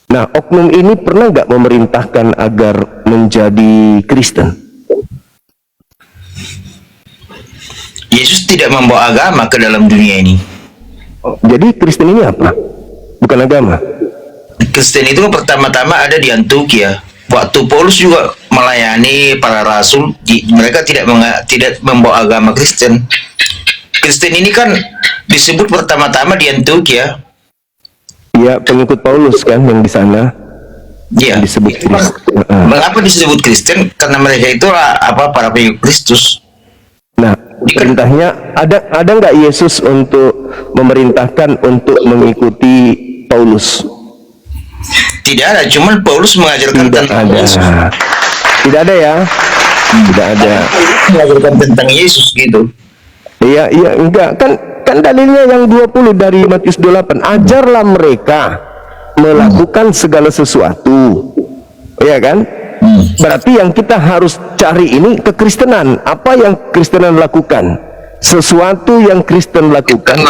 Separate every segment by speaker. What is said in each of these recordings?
Speaker 1: Nah, oknum ini pernah nggak memerintahkan agar menjadi Kristen?
Speaker 2: Yesus tidak membawa agama ke dalam dunia ini.
Speaker 1: Jadi Kristen ini apa? Bukan agama.
Speaker 2: Kristen itu pertama-tama ada di Antioquia. Waktu Paulus juga melayani para rasul, mereka tidak membawa agama Kristen. Kristen ini kan disebut pertama-tama di Antioquia.
Speaker 1: Ya, pengikut Paulus kan yang di sana.
Speaker 2: Ya,
Speaker 1: disebut Kristen.
Speaker 2: Mengapa disebut Kristen? Karena mereka itulah para pengikut Kristus.
Speaker 1: Nah, perintahnya ada nggak Yesus untuk memerintahkan untuk mengikuti Paulus?
Speaker 2: Tidak ada, cuman Paulus mengajarkan tentang Yesus.
Speaker 1: Tidak ada ya? Tidak ada.
Speaker 2: Mengajarkan tentang Yesus gitu.
Speaker 1: Iya, enggak. Kan dalilnya yang 20 dari Matius 28. Ajarlah mereka melakukan segala sesuatu. Iya kan? Berarti yang kita harus cari ini kekristenan. Apa yang Kristenan lakukan? Sesuatu yang Kristen lakukan.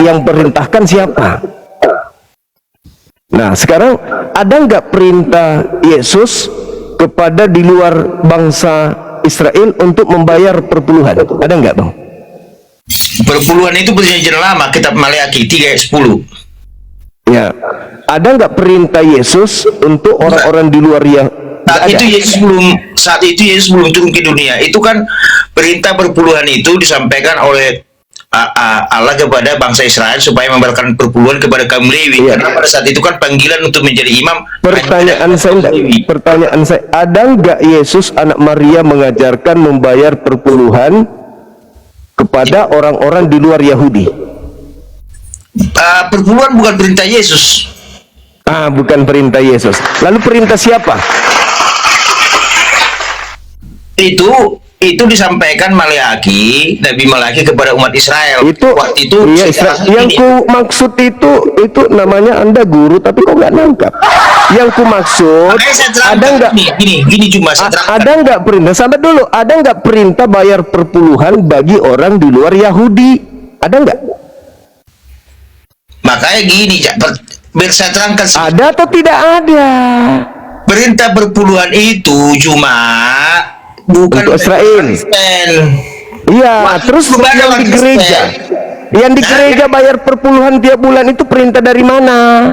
Speaker 1: Yang perintahkan siapa? Nah, sekarang ada nggak perintah Yesus kepada di luar bangsa Israel untuk membayar perpuluhan? Ada nggak, Bang?
Speaker 2: Perpuluhan itu perjanjian lama, kitab Maleakhi 3 ayat 10.
Speaker 1: Ya, ada nggak perintah Yesus untuk orang-orang di luar yang
Speaker 2: saat itu Yesus belum turun ke dunia. Itu kan perintah perpuluhan itu disampaikan oleh Allah kepada bangsa Israel supaya memberikan perpuluhan kepada kaum Lewi. Karena pada saat itu kan panggilan untuk menjadi imam. Pertanyaan
Speaker 1: saya, ada nggak Yesus anak Maria mengajarkan membayar perpuluhan kepada orang-orang di luar Yahudi?
Speaker 2: Perpuluhan bukan perintah Yesus.
Speaker 1: Bukan perintah Yesus. Lalu perintah siapa?
Speaker 2: Itu disampaikan Maleakhi, Nabi Maleakhi kepada umat Israel. Waktu itu
Speaker 1: iya, yang ku maksud itu namanya Anda guru tapi kok nggak nangkap. Yang ku maksud ada nggak
Speaker 2: gini cuma
Speaker 1: ada nggak perintah, sampai dulu, ada nggak perintah bayar perpuluhan bagi orang di luar Yahudi? Ada nggak?
Speaker 2: Makanya gini, biar saya terangkan.
Speaker 1: Ada atau tidak ada?
Speaker 2: Perintah perpuluhan itu cuma bukan
Speaker 1: untuk Israel. Iya, terus yang di gereja, bayar perpuluhan tiap bulan itu perintah dari mana?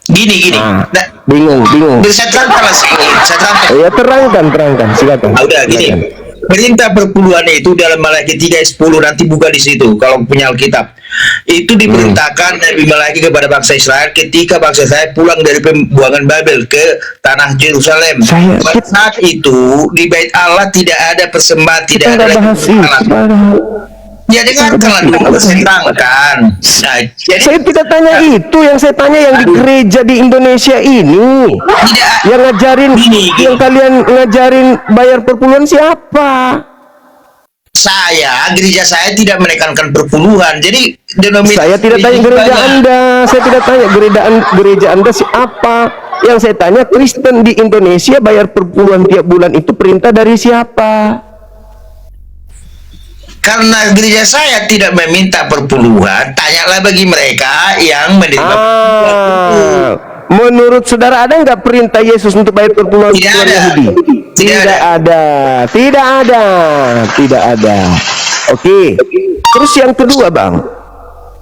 Speaker 2: Gini.
Speaker 1: Bingung.
Speaker 2: Saya terangkan.
Speaker 1: Ya, terangkan, silakan.
Speaker 2: Udah gini. Perintah perpuluhan itu dalam Maleakhi 3 ayat 10, nanti buka di situ kalau punya Alkitab. Itu diperintahkan Nabi Maleakhi kepada bangsa Israel ketika bangsa Israel pulang dari pembuangan Babel ke tanah Yerusalem. Pada saat itu di Bait Allah tidak ada persembahan, tidak ada ya, dengarkanlah dulu, saya terangkan. Jadi
Speaker 1: saya tidak tanya itu, yang saya tanya yang di gereja di Indonesia ini. Yang ngajarin, yang kalian ngajarin bayar perpuluhan siapa?
Speaker 2: Gereja saya tidak menekankan perpuluhan. Jadi
Speaker 1: saya tidak tanya gereja Anda, saya tidak tanya gereja Anda siapa. Yang saya tanya, Kristen di Indonesia bayar perpuluhan tiap bulan itu perintah dari siapa?
Speaker 2: Karena gereja saya tidak meminta perpuluhan, tanyalah bagi mereka yang menerima perpuluhan.
Speaker 1: Menurut saudara ada nggak perintah Yesus untuk bayar perpuluhan Yahudi? Tidak ada. Oke. Terus yang kedua, Bang,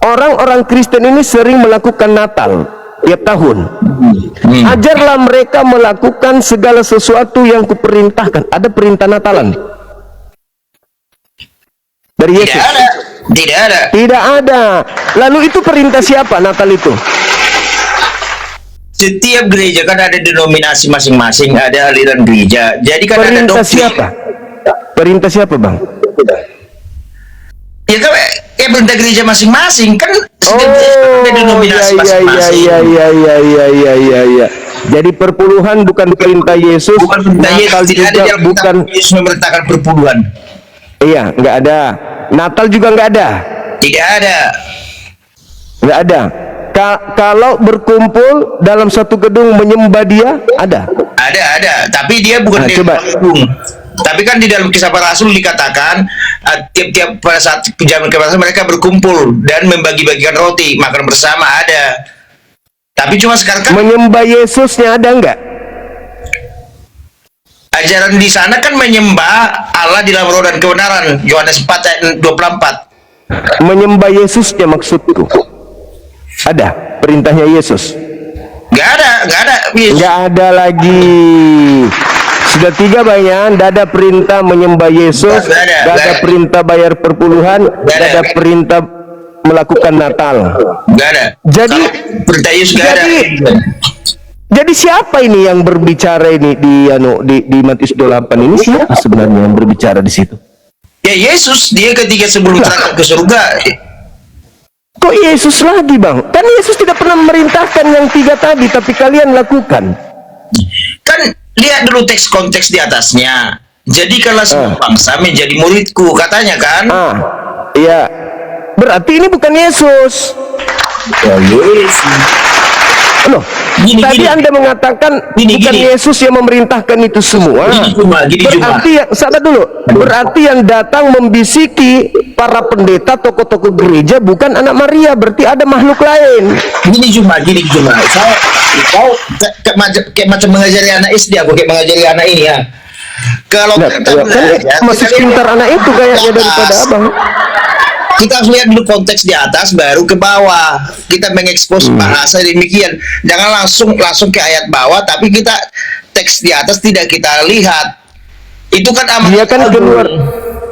Speaker 1: orang-orang Kristen ini sering melakukan Natal tiap tahun. Ajarlah mereka melakukan segala sesuatu yang kuperintahkan. Ada perintah Natalan dari Yesus? Tidak ada. Lalu itu perintah siapa Natal itu?
Speaker 2: Setiap gereja kan ada denominasi masing-masing, ada aliran gereja. Jadi kan
Speaker 1: perintah
Speaker 2: ada
Speaker 1: siapa? Perintah siapa, Bang?
Speaker 2: Ya kan, perintah gereja masing-masing kan. Ada denominasi masing-masing.
Speaker 1: Iya. Jadi perpuluhan bukan perintah Yesus.
Speaker 2: Bukan perintah Yesus. Tidak ada yang
Speaker 1: bukan
Speaker 2: Yesus memerintahkan perpuluhan.
Speaker 1: Iya, nggak ada. Natal juga nggak ada.
Speaker 2: Tidak ada.
Speaker 1: Nggak ada. Kalau berkumpul dalam satu gedung menyembah Dia, ada.
Speaker 2: Ada. Tapi dia bukan
Speaker 1: coba.
Speaker 2: Tapi kan di dalam kisah para rasul dikatakan tiap-tiap pada saat zaman kebebasan mereka berkumpul dan membagi-bagikan roti, makan bersama ada. Tapi cuma sekarang kan
Speaker 1: Menyembah Yesusnya ada nggak?
Speaker 2: ajaran di sana kan menyembah Allah di dalam roh dan kebenaran. Yohanes 4 ayat 24.
Speaker 1: Menyembah Yesusnya maksudku. Ada perintahnya Yesus?
Speaker 2: Gak ada.
Speaker 1: Nggak ada lagi. Sudah 3 bayan, nggak ada perintah menyembah Yesus, nggak ada perintah bayar perpuluhan, nggak ada perintah melakukan Natal.
Speaker 2: Gak ada.
Speaker 1: Jadi
Speaker 2: perintah Yesus gak ada.
Speaker 1: Jadi siapa ini yang berbicara ini di Matius 28 ini? Siapa sebenarnya yang berbicara di situ?
Speaker 2: Ya Yesus, dia ketika sebelum terangkat ke surga.
Speaker 1: Kok Yesus lagi, Bang? Kan Yesus tidak pernah memerintahkan yang 3 tadi, tapi kalian lakukan.
Speaker 2: Kan lihat dulu teks konteks di atasnya. Jadi kalau semua bangsa menjadi muridku, katanya kan?
Speaker 1: Iya. Berarti ini bukan Yesus.
Speaker 2: Ya Yesus.
Speaker 1: Loh, tadi Anda mengatakan bukan Yesus yang memerintahkan itu semua. Berarti salah dulu. Berarti yang datang membisiki para pendeta, tokoh-tokoh gereja bukan anak Maria. Berarti ada makhluk lain.
Speaker 2: Gini cuma. Kau kayak macam mengajari anak SD, aku kayak mengajari anak ini ya. Kalau kita
Speaker 1: masih pintar anak itu kayaknya daripada abang.
Speaker 2: Kita harus lihat dulu konteks di atas baru ke bawah. Kita mengekspos bahasa demikian. Jangan langsung ke ayat bawah, tapi kita teks di atas tidak kita lihat. Itu kan amat.
Speaker 1: Dia kan keluar.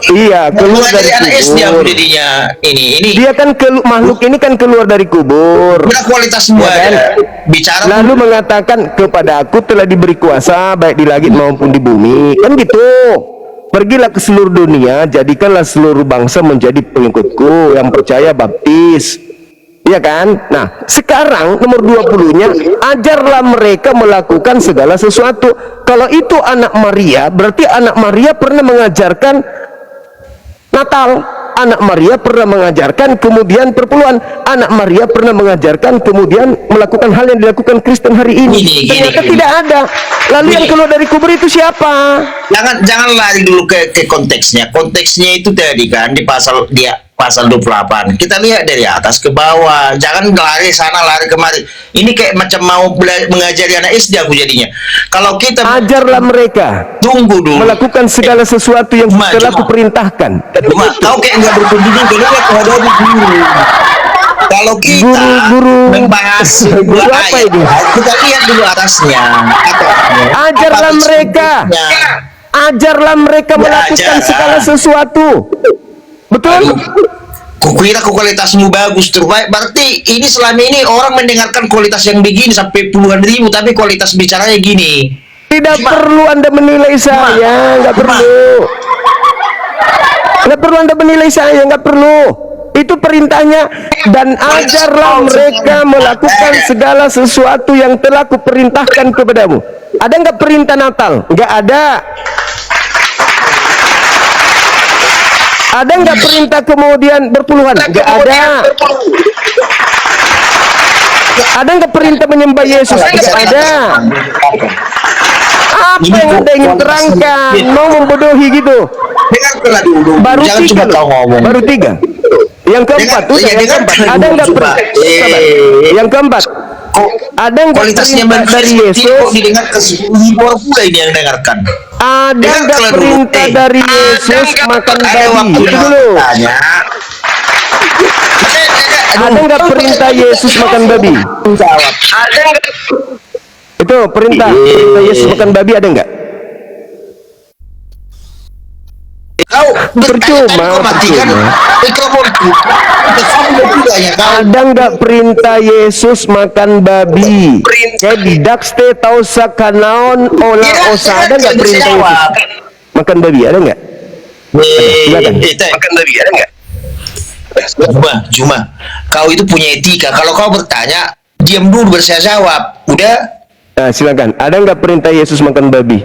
Speaker 1: Iya, keluar dari kubur.
Speaker 2: Jadinya ini.
Speaker 1: Dia kan makhluk ini kan keluar dari kubur.
Speaker 2: Berapa kualitas semua
Speaker 1: ya, kan?
Speaker 2: Bicara
Speaker 1: lalu mengatakan kepada aku telah diberi kuasa baik di langit maupun di bumi. Kan gitu. Pergilah ke seluruh dunia, jadikanlah seluruh bangsa menjadi pengikutku, yang percaya baptis. Ya kan? Nah, sekarang nomor 20-nya, ajarlah mereka melakukan segala sesuatu. Kalau itu anak Maria, berarti anak Maria pernah mengajarkan Natal. Anak Maria pernah mengajarkan kemudian perpuluhan. Anak Maria pernah mengajarkan kemudian melakukan hal yang dilakukan Kristen hari ini. Ternyata tidak ada. Lalu yang keluar dari kubur itu siapa?
Speaker 2: Jangan lari dulu ke konteksnya. Konteksnya itu tadi kan di pasal 28. Kita lihat dari atas ke bawah. Jangan lari sana lari kemari. Ini kayak macam mau mengajari anak SD aku jadinya. Kalau kita
Speaker 1: ajarlah mereka.
Speaker 2: Tunggu dulu.
Speaker 1: Melakukan segala sesuatu yang telah kuperintahkan.
Speaker 2: Kau kayak nggak berkunjung ke guru. Kalau kita membahas
Speaker 1: guru apa ini?
Speaker 2: Kita lihat dulu atasnya.
Speaker 1: Ajarlah mereka. Ajarlah mereka melakukan segala sesuatu. Betul?
Speaker 2: Kukira kualitasmu bagus terbaik. Berarti ini selama ini orang mendengarkan kualitas yang begini sampai puluhan ribu, tapi kualitas bicaranya gini.
Speaker 1: Tidak perlu Anda menilai saya, nggak perlu. Nggak perlu Anda menilai saya, nggak perlu. Itu perintahnya. Dan ajarlah mereka melakukan segala sesuatu yang telah kuperintahkan kepadamu. Ada nggak perintah Natal? Nggak ada. Ada nggak perintah kemudian berpuluhan? Nggak ada. Ada nggak perintah menyembah Yesus? Nggak ada. Apa yang Anda ingin terangkan? Mau membodohi gitu? Baru 3 loh. Baru 3. Yang keempat, yang keempat. Ada nggak perintah? Yang keempat. Ada nggak perintah dari Yesus?
Speaker 2: Didengar ke 10.000 orang pula ini yang dengarkan.
Speaker 1: Ada nggak perintah dari Yesus makan babi? Itu dulu. Ada nggak perintah Yesus makan babi? Itu perintah Yesus makan babi ada nggak? Percuma. Ada nggak perintah Yesus makan babi? Kedak ste tau sakanaon olah osa. Ada nggak perintah Yesus makan babi? Ada nggak?
Speaker 2: Makan babi ada nggak? Cuma kau itu punya etika. Kalau kau bertanya, diam dulu bersiap jawab. Udah?
Speaker 1: Nah, silakan. Ada nggak perintah Yesus makan babi?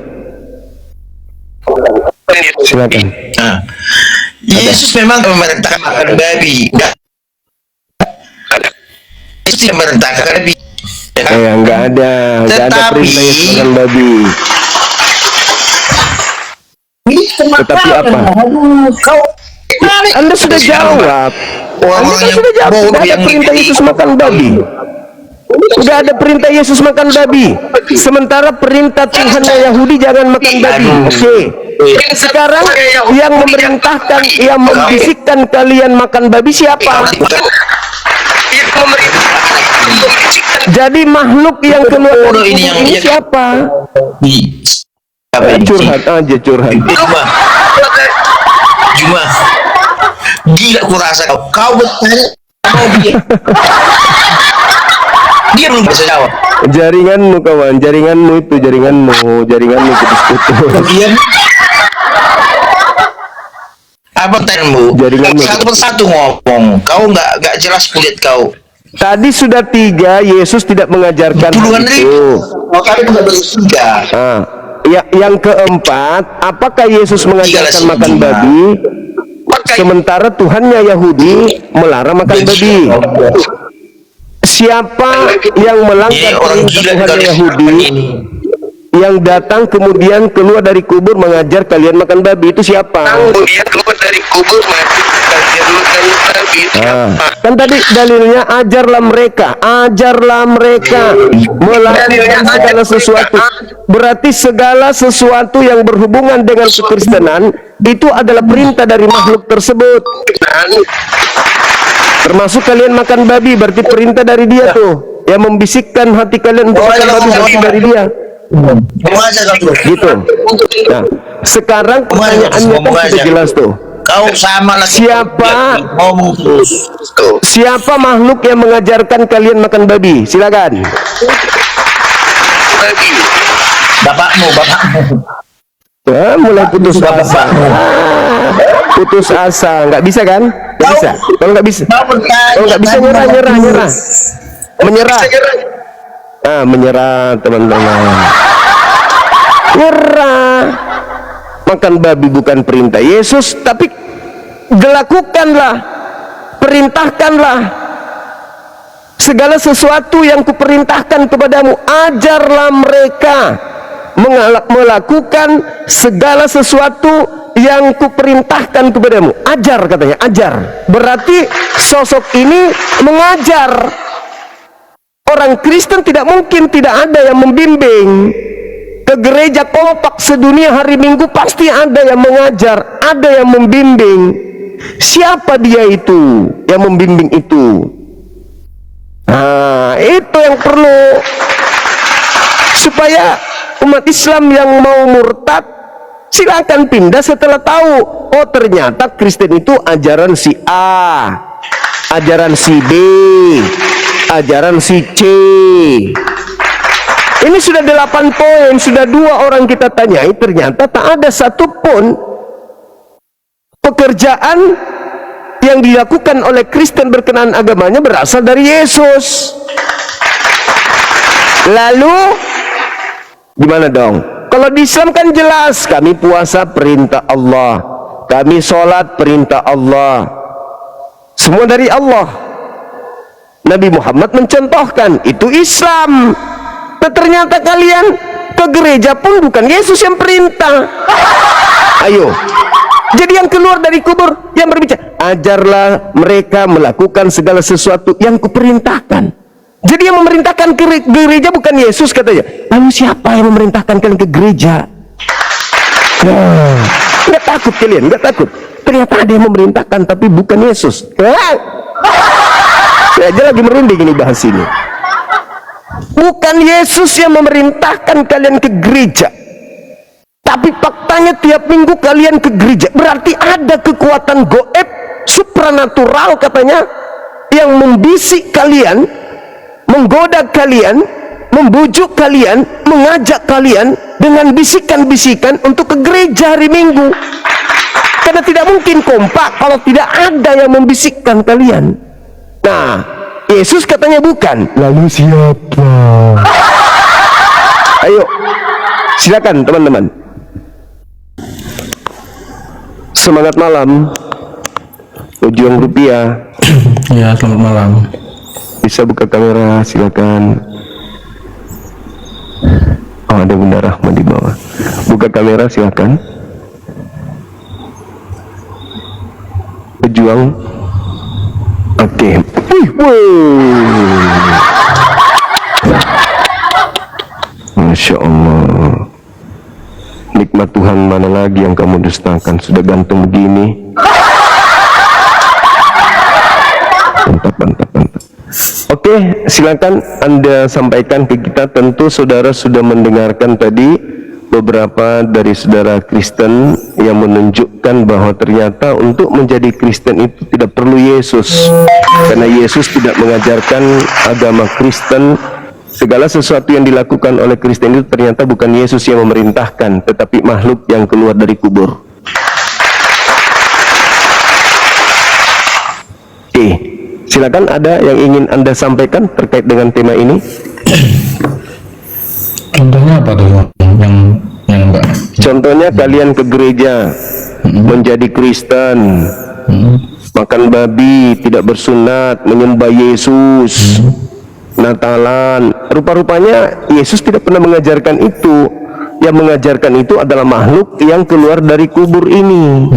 Speaker 1: Silakan.
Speaker 2: Nah, Yesus memang memerintahkan makan babi. Yesus tidak memerintahkan babi.
Speaker 1: Nggak ada perintah Yesus makan babi. Tetapi apa?
Speaker 2: Kau
Speaker 1: Anda sudah jawab. Anda kan sudah jawab. Tidak ada perintah Yesus makan babi. Tidak ada perintah Yesus makan babi. Sementara perintah Tuhannya Yahudi jangan makan babi. Oke. Sekarang yang memerintahkan, yang membisikkan kalian makan babi siapa? Jadi makhluk yang keluar dari kubur ini siapa? Curhat aja, curhat.
Speaker 2: Cuma gila kurasa kau bertanya mau dia belum bisa jawab.
Speaker 1: Jaringanmu kawan, jaringanmu putus-putus.
Speaker 2: Dia apa tanymu?
Speaker 1: Jaringanmu
Speaker 2: Satu persatu ngomong. Kau nggak jelas kulit kau.
Speaker 1: Tadi sudah 3, Yesus tidak mengajarkan
Speaker 2: Puluhan
Speaker 1: itu.
Speaker 2: ribu. Oh, kali sudah bertiga.
Speaker 1: Ya, yang keempat, apakah Yesus mengajarkan makan babi? Sementara Tuhannya Yahudi melarang makan babi. Siapa yang melanggar perintah Tuhannya Yahudi, yang datang kemudian keluar dari kubur mengajar kalian makan babi, itu siapa?
Speaker 3: Kemudian keluar dari kubur mengajar kalian makan babi, itu siapa?
Speaker 1: Kan tadi dalilnya ajarlah mereka melakukan segala sesuatu. Berarti segala sesuatu yang berhubungan dengan kekristenan itu adalah perintah dari makhluk tersebut. Termasuk kalian makan babi, berarti perintah dari dia tuh, yang membisikkan hati kalian untuk makan babi, berarti dari dia. Gitu. Nah, sekarang pertanyaannya kan sudah jelas tuh.
Speaker 2: Kau sama lagi.
Speaker 1: Siapa makhluk yang mengajarkan kalian makan babi? Silakan.
Speaker 2: Bapakmu.
Speaker 1: Mulai putus asa. Putus asa, nggak bisa kan? Nggak bisa. Kalau nggak bisa, menyerah. Menyerah teman-teman. Nyerah. Makan babi bukan perintah Yesus, tapi dilakukanlah, perintahkanlah segala sesuatu yang kuperintahkan kepadamu. Ajarlah mereka melakukan segala sesuatu yang kuperintahkan kepadamu. Ajar, katanya, ajar. Berarti sosok ini mengajar. Orang Kristen tidak mungkin tidak ada yang membimbing. Ke gereja kompak sedunia hari Minggu pasti ada yang mengajar, ada yang membimbing. Siapa dia itu yang membimbing itu? Nah, itu yang perlu, supaya umat Islam yang mau murtad silakan pindah setelah tahu, oh ternyata Kristen itu ajaran si A, ajaran si B, ajaran si C. Ini sudah 8 poin, sudah 2 orang kita tanyai, ternyata tak ada satupun pekerjaan yang dilakukan oleh Kristen berkenaan agamanya berasal dari Yesus. Lalu gimana dong? Kalau di Islam kan jelas, kami puasa perintah Allah, kami sholat perintah Allah, semua dari Allah. Nabi Muhammad mencontohkan, itu Islam. Nah, ternyata kalian ke gereja pun bukan Yesus yang perintah. Ayo, jadi yang keluar dari kubur yang berbicara, ajarlah mereka melakukan segala sesuatu yang kuperintahkan. Jadi yang memerintahkan ke gereja bukan Yesus, katanya. Lalu siapa yang memerintahkan kalian ke gereja? Nggak takut kalian, nggak takut. Ternyata ada yang memerintahkan tapi bukan Yesus. Saya aja lagi merinding ini bahas ini. Bukan Yesus yang memerintahkan kalian ke gereja, tapi faktanya tiap minggu kalian ke gereja. Berarti ada kekuatan goib, supranatural katanya, yang membisik kalian, menggoda kalian, membujuk kalian, mengajak kalian dengan bisikan-bisikan untuk ke gereja hari Minggu. Karena tidak mungkin kompak kalau tidak ada yang membisikkan kalian. Nah, Yesus katanya bukan. Lalu siapa? Ayo, silakan teman-teman. Semangat malam, Ujuang Rupiah.
Speaker 4: Ya, selamat malam.
Speaker 1: Bisa buka kamera, silakan. Oh, ada Bunda Rahma di bawah. Buka kamera, silakan. berjuang. Oke. Masya Allah. Nikmat Tuhan mana lagi yang kamu dustakan? Sudah gantung begini. Mantap. Oke, silakan Anda sampaikan ke kita. Tentu saudara sudah mendengarkan tadi beberapa dari saudara Kristen yang menunjukkan bahwa ternyata untuk menjadi Kristen itu tidak perlu Yesus, karena Yesus tidak mengajarkan agama Kristen. Segala sesuatu yang dilakukan oleh Kristen itu ternyata bukan Yesus yang memerintahkan, tetapi makhluk yang keluar dari kubur. Oke, silakan ada yang ingin Anda sampaikan terkait dengan tema ini.
Speaker 4: Contohnya apa tuh yang enggak?
Speaker 1: Contohnya kalian ke gereja menjadi Kristen, makan babi, tidak bersunat, menyembah Yesus, Natalan. Rupa-rupanya Yesus tidak pernah mengajarkan itu. Yang mengajarkan itu adalah makhluk yang keluar dari kubur ini.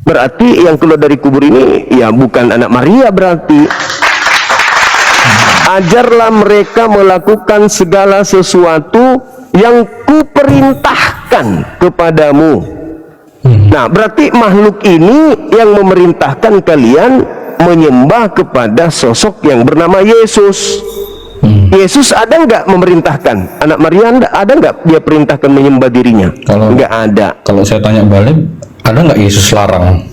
Speaker 1: Berarti yang keluar dari kubur ini ya bukan anak Maria berarti. Ajarlah mereka melakukan segala sesuatu yang kuperintahkan kepadamu. Nah, berarti makhluk ini yang memerintahkan kalian menyembah kepada sosok yang bernama Yesus. Yesus ada nggak memerintahkan? Anak Maria ada nggak dia perintahkan menyembah dirinya? Nggak ada.
Speaker 4: Kalau saya tanya balik, ada nggak Yesus larang?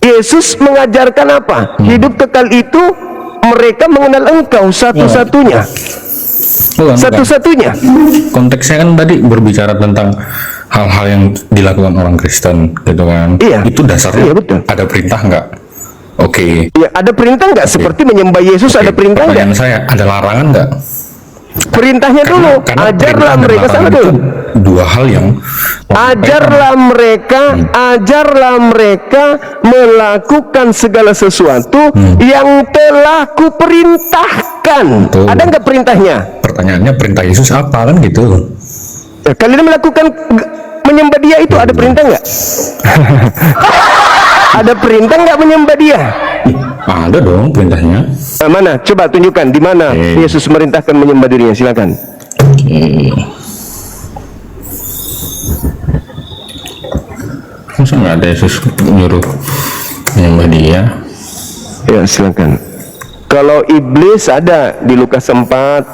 Speaker 1: Yesus mengajarkan apa? Hidup kekal itu mereka mengenal Engkau satu-satunya. Satu-satunya.
Speaker 4: Konteksnya kan tadi berbicara tentang hal-hal yang dilakukan orang Kristen, gitu kan?
Speaker 1: Iya.
Speaker 4: Itu dasarnya
Speaker 1: betul.
Speaker 4: ada perintah nggak? Oke.
Speaker 1: Ya, ada perintah nggak? Seperti menyembah Yesus ada perintah nggak?
Speaker 4: Pertanyaan saya, ada larangan nggak?
Speaker 1: Perintahnya dulu, ajarlah mereka sama dulu.
Speaker 4: Dua hal yang
Speaker 1: Ajarlah mereka melakukan segala sesuatu yang telah kuperintahkan.
Speaker 4: Betul.
Speaker 1: Ada nggak perintahnya?
Speaker 4: Pertanyaannya perintah Yesus apa kan gitu?
Speaker 1: Ya, kalian melakukan menyembah dia itu ada perintah nggak? Ada perintah nggak menyembah dia?
Speaker 4: Ada dong perintahnya.
Speaker 1: Mana? Coba tunjukkan di mana Yesus merintahkan menyembah dirinya. Silakan.
Speaker 4: Masa nggak ada Yesus nyuruh menyembah dia?
Speaker 1: Ya, silakan. Kalau iblis ada di Lukas 4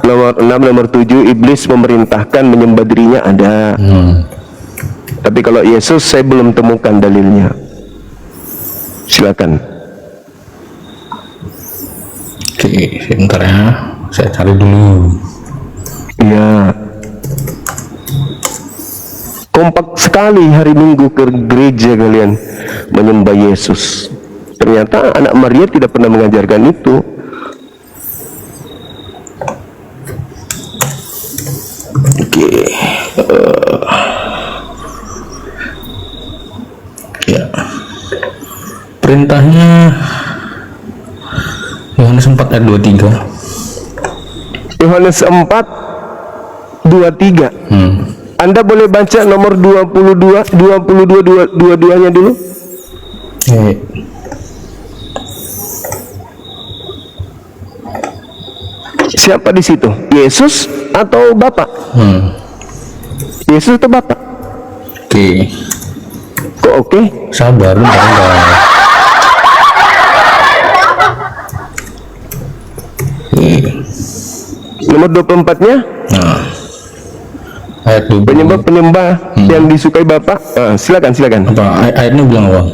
Speaker 1: nomor 6 nomor 7, iblis memerintahkan menyembah dirinya ada. Tapi kalau Yesus saya belum temukan dalilnya. Silakan.
Speaker 4: Oke, sebentar ya, saya cari dulu.
Speaker 1: Ya. Kompak sekali hari Minggu ke gereja kalian menyembah Yesus. Ternyata anak Maria tidak pernah mengajarkan itu. Oke.
Speaker 4: Ya. Perintahnya Yohanes 4 ayat 23.
Speaker 1: Yohanes 4 23. Anda boleh baca nomor 22-nya dulu. Siapa di situ? Yesus atau Bapak? Yesus atau Bapak?
Speaker 4: Oke.
Speaker 1: Kok oke?
Speaker 4: Sabar, bentar.
Speaker 1: Nomor 24-nya?
Speaker 4: Nah, ayat 20.
Speaker 1: Penyembah yang disukai Bapak. Silakan.
Speaker 4: Apa ayatnya bilang apa?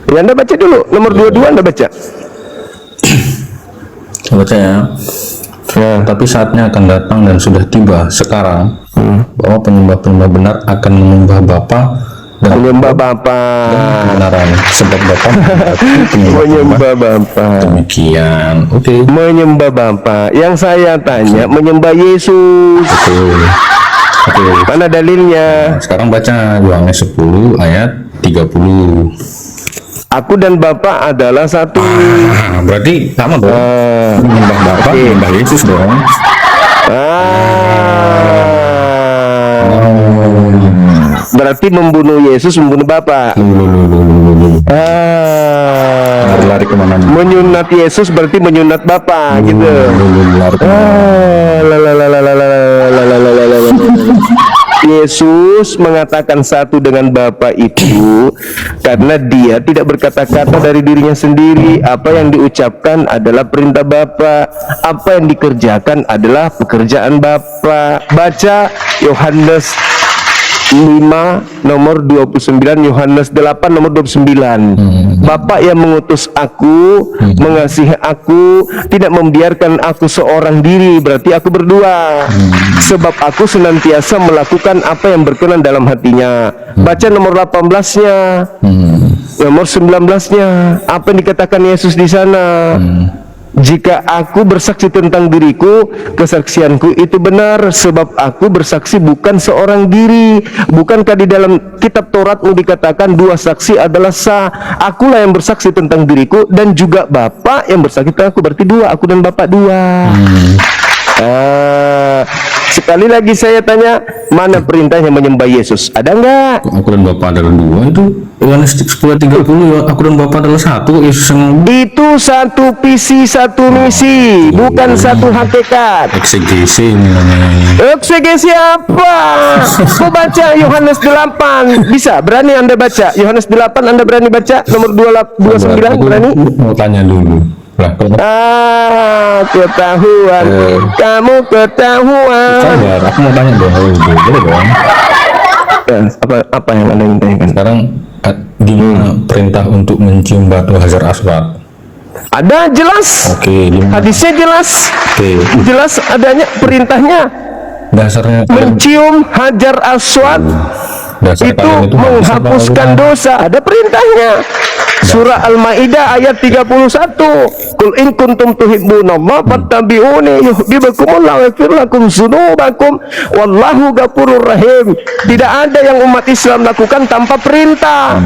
Speaker 1: Ya, Anda baca dulu. Nomor 22 Anda baca.
Speaker 4: Saya baca ya. Tapi saatnya akan datang dan sudah tiba sekarang bahwa penyembah-penyembah benar akan menyembah Bapa dan
Speaker 1: Menyembah Bapak.
Speaker 4: kebenaran, sebab Bapa
Speaker 1: Menyembah Bapak.
Speaker 4: demikian. Oke.
Speaker 1: Menyembah Bapak. Yang saya tanya menyembah Yesus.
Speaker 4: Oke.
Speaker 1: Mana dalilnya?
Speaker 4: Sekarang baca Yohanes 10 ayat 30.
Speaker 1: Aku dan Bapak adalah satu.
Speaker 4: Berarti sama dong. Menyembah Bapa, menyembah Yesus dong.
Speaker 1: Berarti membunuh Yesus membunuh Bapa.
Speaker 4: Lari kemana nih?
Speaker 1: Menyunat Yesus berarti menyunat Bapa gitu.
Speaker 4: Lari
Speaker 1: Yesus mengatakan satu dengan Bapa itu karena dia tidak berkata-kata dari dirinya sendiri. Apa yang diucapkan adalah perintah Bapa, apa yang dikerjakan adalah pekerjaan Bapa. Baca Yohanes 5 nomor 29, Yohanes 8 nomor 29. Bapa yang mengutus aku, mengasihi aku, tidak membiarkan aku seorang diri, berarti aku berdua. Sebab aku senantiasa melakukan apa yang berkenan dalam hatinya. Baca nomor 18-nya. Nomor 19-nya. Apa yang dikatakan Yesus di sana? Jika aku bersaksi tentang diriku, kesaksianku itu benar, sebab aku bersaksi bukan seorang diri. Bukankah di dalam kitab Tauratmu dikatakan 2 saksi adalah sah? Akulah yang bersaksi tentang diriku dan juga Bapa yang bersaksi tentang aku, berarti 2, aku dan Bapa 2. Sekali lagi saya tanya, mana perintahnya menyembah Yesus? Ada enggak?
Speaker 4: Aku dan Bapa adalah 2 itu. Yohanes 10:30, aku dan Bapa adalah 1. Yesus yang
Speaker 1: Itu satu visi, satu misi, bukan satu hakikat.
Speaker 4: eksegesi ini namanya.
Speaker 1: Eksegesi apa? Kau baca Yohanes 8. Bisa? Berani Anda baca? Yohanes 8 Anda berani baca? Nomor 29 berani?
Speaker 4: Mau tanya dulu. Lah, kalau
Speaker 1: Ketahuan. Kamu ketahuan.
Speaker 4: sabar, aku mau tanya dong. Boleh dong.
Speaker 1: Apa yang Anda mintakan?
Speaker 4: Sekarang gimana perintah untuk mencium batu Hajar Aswad?
Speaker 1: Ada jelas.
Speaker 4: Oke, gimana?
Speaker 1: Hadisnya jelas.
Speaker 4: Oke,
Speaker 1: Jelas adanya perintahnya.
Speaker 4: dasarnya
Speaker 1: Mencium Hajar Aswad
Speaker 4: dasar
Speaker 1: itu
Speaker 4: kalian itu
Speaker 1: menghapuskan dosa. Ada perintahnya. Surah Al-Maidah ayat 31. Qul in kuntum tuhibbunallaha fattabi'uni yuhibbukumullahu wa yaghfir lakum dzunubakum wallahu ghafurur rahim. Tidak ada yang umat Islam lakukan tanpa perintah.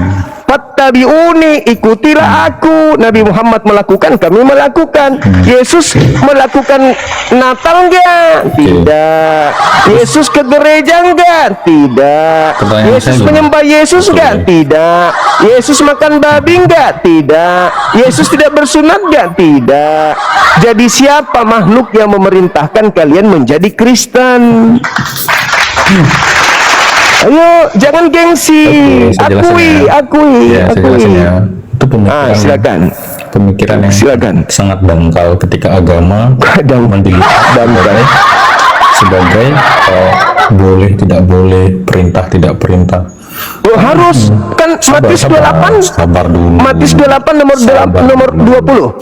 Speaker 1: Fattabi'uni, ikutilah aku. Nabi Muhammad melakukan, kami melakukan. Yesus melakukan Natal enggak? Tidak. Yesus ke gereja enggak? Tidak.
Speaker 4: Pertanyaan
Speaker 1: Yesus
Speaker 4: saya
Speaker 1: menyembah Yesus enggak? Tidak. Yesus makan babi enggak? Tidak. Yesus tidak bersunat enggak? Tidak. Jadi siapa makhluk yang memerintahkan kalian menjadi Kristen? Ayo, jangan gengsi.
Speaker 4: Oke, saya jelasin
Speaker 1: Akui,
Speaker 4: ya.
Speaker 1: akui,
Speaker 4: Ya, saya
Speaker 1: akui.
Speaker 4: jelasin ya. Itu pemikiran,
Speaker 1: Silakan.
Speaker 4: pemikiran yang
Speaker 1: Silakan.
Speaker 4: sangat dangkal ketika agama
Speaker 1: Dangkal.
Speaker 4: sebagai boleh tidak boleh, perintah tidak perintah.
Speaker 1: Oh, harus kan Matius 28.
Speaker 4: Sabar dulu.
Speaker 1: Matius 28 nomor 20.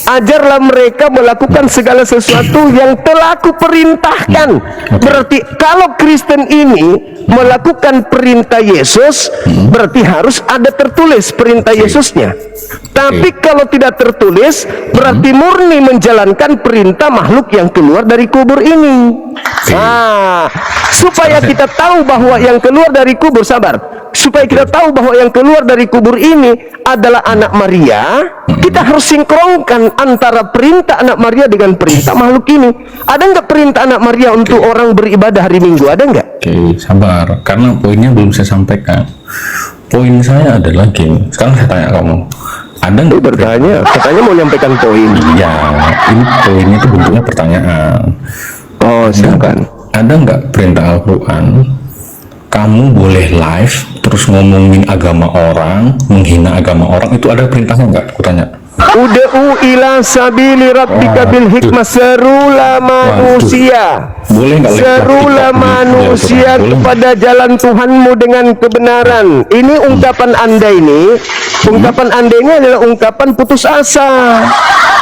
Speaker 1: Ajarlah mereka melakukan segala sesuatu yang telah aku perintahkan. Berarti kalau Kristen ini melakukan perintah Yesus, berarti harus ada tertulis perintah Yesusnya. Tapi kalau tidak tertulis, berarti murni menjalankan perintah makhluk yang keluar dari kubur ini. Supaya kita tahu bahwa yang keluar dari kubur, supaya kita tahu bahwa yang keluar dari kubur ini adalah anak Maria, kita harus sinkronkan antara perintah anak Maria dengan perintah makhluk ini. Ada nggak perintah anak Maria untuk orang beribadah hari Minggu? Ada nggak?
Speaker 4: Oke, sabar, karena poinnya belum saya sampaikan. Poin saya adalah gini. Sekarang saya tanya kamu, ada nggak
Speaker 1: Bertanya, katanya mau menyampaikan poin.
Speaker 4: Ya, ini poinnya itu bentuknya pertanyaan.
Speaker 1: Oh, silakan.
Speaker 4: Ada nggak perintah Al-Quran kamu boleh live terus ngomongin agama orang, menghina agama orang, itu ada perintahnya nggak? Aku tanya.
Speaker 1: Ud'u ila sabili rabbika bil hikmah, serulah manusia.
Speaker 4: Boleh nggak?
Speaker 1: Serulah manusia kepada jalan Tuhanmu dengan kebenaran. Ini ungkapan Anda ini. Ungkapan Anda ini adalah ungkapan putus asa.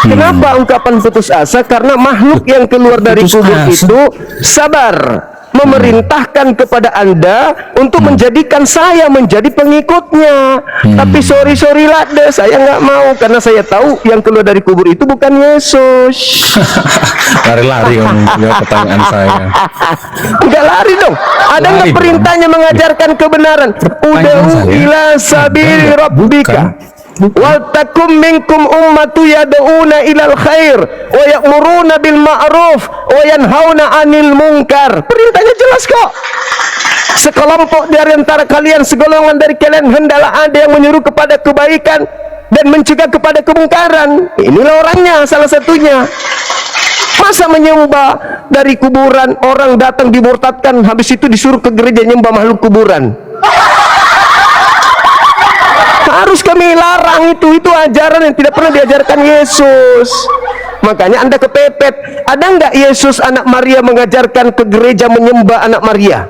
Speaker 1: Kenapa ungkapan putus asa? Karena makhluk yang keluar dari kubur itu sabar, memerintahkan kepada Anda untuk menjadikan saya menjadi pengikutnya. Tapi sorry lah deh, saya nggak mau, karena saya tahu yang keluar dari kubur itu bukan Yesus.
Speaker 4: Lari-lari kamu menjawab pertanyaan saya.
Speaker 1: Udah lari dong. Ada nggak
Speaker 4: Lari
Speaker 1: perintahnya mengajarkan kebenaran? Ud'u ila sabili rabbika wal takum minkum ummatu yad'una ilal khair wa ya'muruna bil ma'ruf wa yanhauna 'anil munkar. Perintahnya jelas kok. Sekelompok dari antara kalian, segolongan dari kalian, hendaklah ada yang menyuruh kepada kebaikan dan mencegah kepada kemungkaran. Inilah orangnya, salah satunya. Masa menyembah dari kuburan, orang datang dimurtadkan, habis itu disuruh ke gereja nyembah makhluk kuburan. Harus kami larang itu ajaran yang tidak pernah diajarkan Yesus. Makanya Anda kepepet. Ada nggak Yesus anak Maria mengajarkan ke gereja menyembah anak Maria?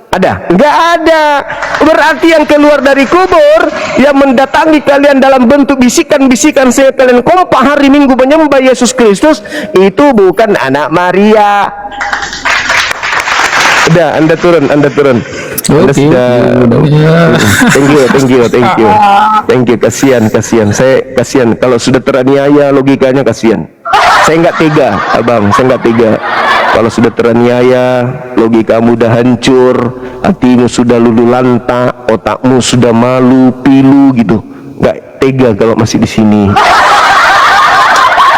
Speaker 1: Ada? Nggak ada. Berarti yang keluar dari kubur, yang mendatangi kalian dalam bentuk bisikan-bisikan sehingga kalian kompak hari Minggu menyembah Yesus Kristus, itu bukan anak Maria. Udah, Anda turun. Anda sudah. Thank you. Kasihan. Saya kasihan. Kalau sudah teraniaya logikanya kasihan. Saya nggak tega, abang. Saya nggak tega. Kalau sudah teraniaya, logikamu udah hancur, hatimu sudah luluh lantak, otakmu sudah malu, pilu gitu. Nggak tega kalau masih di sini.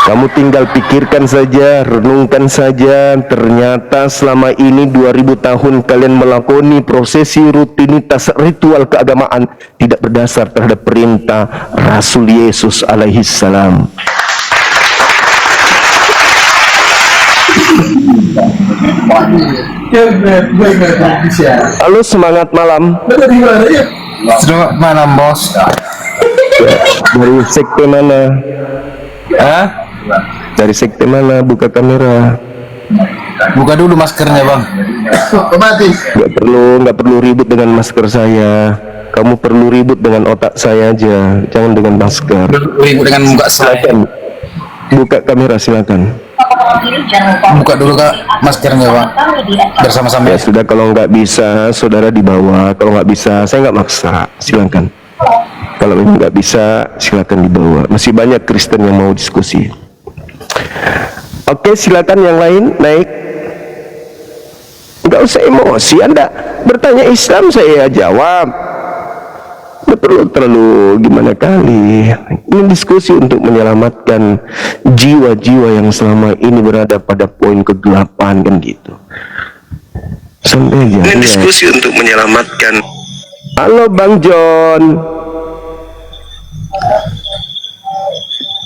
Speaker 1: Kamu tinggal pikirkan saja, renungkan saja. Ternyata selama ini 2000 tahun kalian melakoni prosesi rutinitas ritual keagamaan tidak berdasar terhadap perintah Rasul Yesus alaihi salam. Halo, semangat malam.
Speaker 5: Selamat malam, bos.
Speaker 1: Dari sekte mana?
Speaker 5: Hah?
Speaker 1: Dari sekte mana? Buka kamera.
Speaker 5: Buka dulu maskernya, bang.
Speaker 1: Nggak perlu ribut dengan masker saya. Kamu perlu ribut dengan otak saya aja, jangan dengan masker.
Speaker 5: Ribut dengan muka saya.
Speaker 1: Silakan. Buka kamera, silakan.
Speaker 5: Buka dulu, kak, maskernya, bang. Bersama-sama.
Speaker 1: Ya sudah, kalau nggak bisa, saudara dibawa. Kalau nggak bisa, saya nggak maksa. Silakan. Kalau memang nggak bisa, silakan dibawa. Masih banyak Kristen yang mau diskusi. Oke, silakan yang lain naik. Nggak usah emosi. Anda bertanya Islam, saya jawab. Nggak perlu terlalu gimana kali. Ini diskusi untuk menyelamatkan jiwa-jiwa yang selama ini berada pada poin kegelapan, kan gitu. Sampai aja. Ini diskusi untuk menyelamatkan. Halo Bang John.